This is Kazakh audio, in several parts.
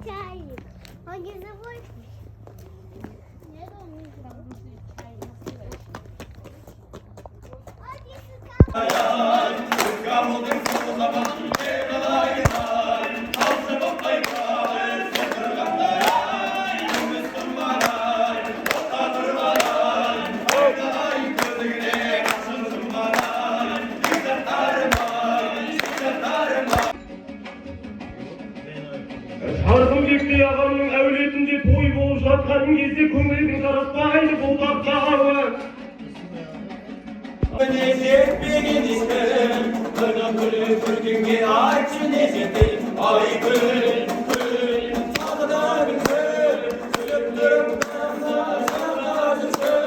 чайник. Он не заводит. Я думаю, там будет чайник. Sarkımбекте ағамның әулетінде той болып жатқан кезде көңілдің жараспайды бұл тақтағы. Ne jetmegin isterim, kına gülü türkünge açı ne jetim, ay gül, gül, sağda bir gül, gülüp durup kanımda şarkıcı gül,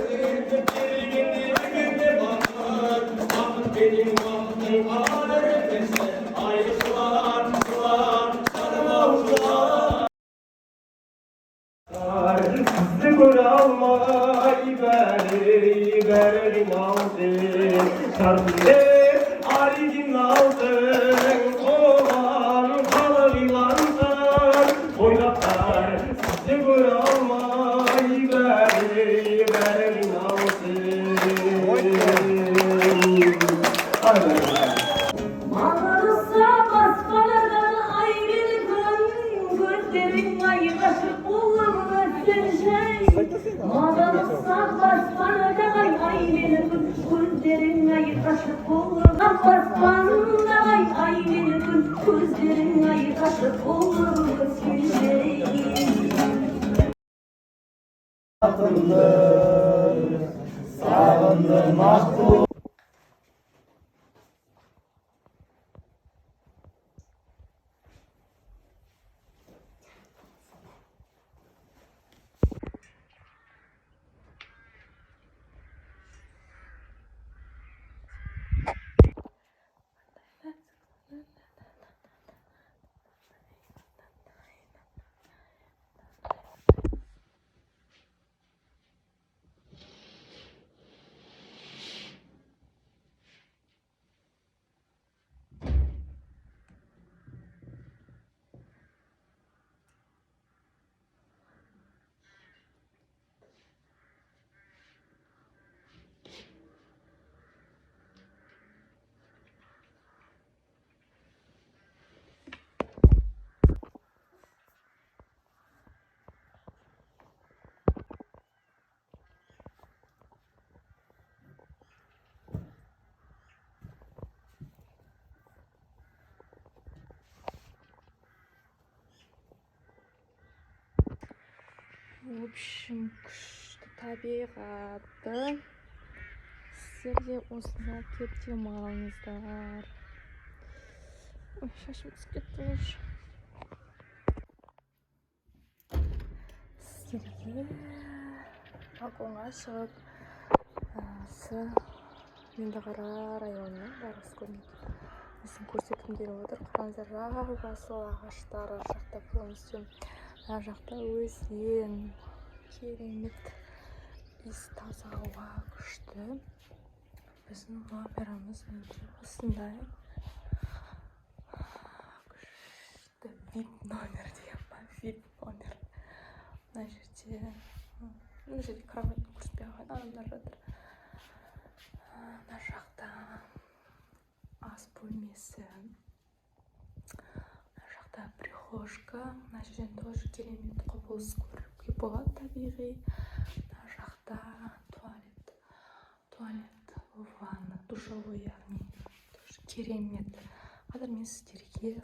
gülüp birgini günde bakar, vakit benim vaktim ağır ötesi, ay sular, sular, sarıma uçlar. Sizi göre almay berin aldın, şarkıda arigin aldın, oğlan kalır ilandan, oynaklar. Sizi göre almay berin aldın. Mağarısa basmalardan ay bir gün, gözlerin ay kaşık bulunma sen şey. Mağarısa basmalardan ay bir gün, gözlerin ay kaşık bulunma basmalardan ay bir gün, gözlerin ay kaşık bulunma sen şey. Sağındım mahkum. В общем, күшті табиғаты сіздер де осында келіп демалыңыздар. Ой, шашым түсіп кетті уже. Сіздерге балконға шығып Меңдіқара районының барғысы көрінеді. Біздің көрсеткім келіп отыр. Қараңыздар, жасыл ағаштар, ар жақта полностью. Ар жақта өзен, керемет, иіс таза ауа күшті. Біздің номеріміз мінекей осындай. Күшті VIP номер деген ба, VIP номер. Мына жерде кровать көрсетпей қойған адамдар жатыр. Мына жақта ас бөлмесі. Прихожка, мына жерден тоже керемет құбылыс көруге болады табиғи. Мына жақта туалет, ванна, душевой яғни тоже керемет. Қазір мен сіздерге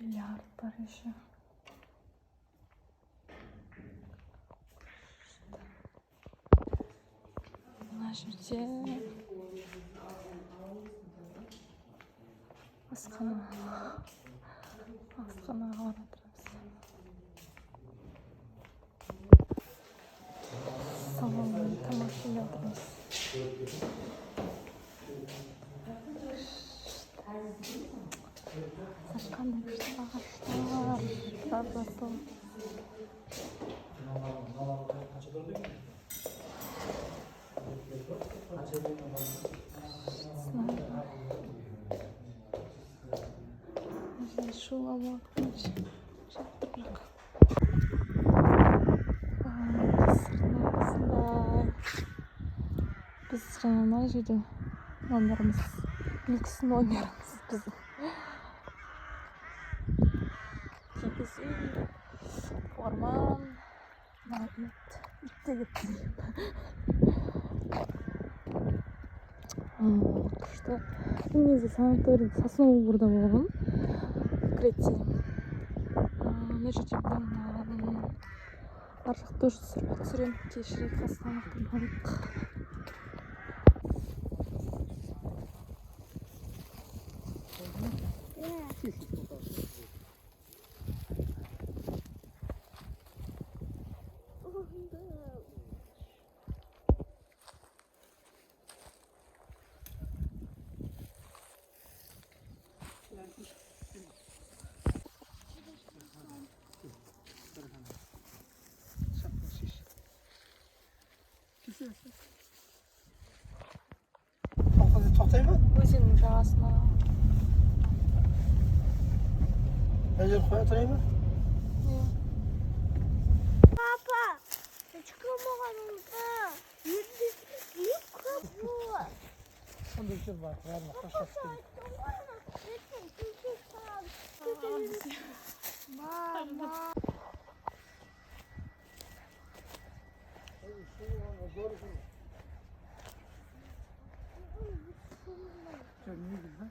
Бильярд бар еще. Мына жерде асханаға барып отырмыз. Салоннан тамақ жеп отырмыз. Қандай күшті ағаштар, жап-жасыл. Шуламақ жаттық. Біз жаңа жерде номеріміз, люкс номеріміз біздің. Тегіз үй, орман, ит күшті. Негізі санаторийде Сосновоборда болған, Греция. Мына жерде ар жақта тоже түсірем, кешірек Астанаға бардық. Тоқтаймын? Өзеннің жағасына. Әжер қоя тұрайын ба? Папа, зачем маған ұлды? Еді қабы. Сонда жүр бар, бәріне қоштасып келді. Мама. Что, не видишь, да?